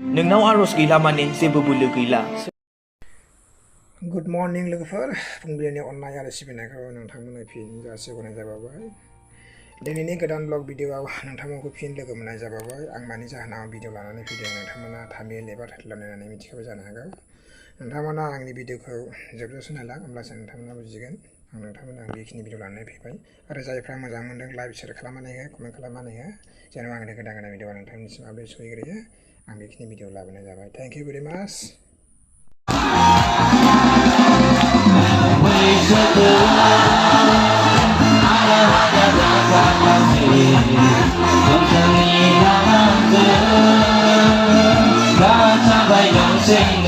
नोंनाव आर'ज गैला माने जेबो बोलो गैला। Good morning लोगोफोर फुंबिलिनि अननाय आरो सिबिनायखौ नोंथांमोननो फिन जासिहरनाय जाबावबाय। दिनैनि गोदान ब्लग भिडिअआव नोंथांमोनखौ फिन लोगो मोननाय जाबावबाय। आं मानि जाहोनाव भिडिअ लानानै फैदों नोंथांमोना थाम्बनेल एबा टाइटेलाव नायनानै मिथिखाबाय जानो हागौ। नोंथांमोना आंनि भिडिअखौ जोबजासिम नायलां होमब्लासो नोंथांमोना बुजिगोन आं नोंथांमोना बेखिनि भिडिअ लानानै फैबाय। आरो जायफ्रा मोजां मोनदों लाइक शेयार खालामनानै हो, कमेन्ट खालामनानै हो, जेन' आंनि गोदान गोदान भिडिअआ नोंथांनिसिम आपडेट सहैग्रोयो। आं बेखिनि भिडिअ लाबोनाय जाबाय। थेंक इउ भेरि माच। Sing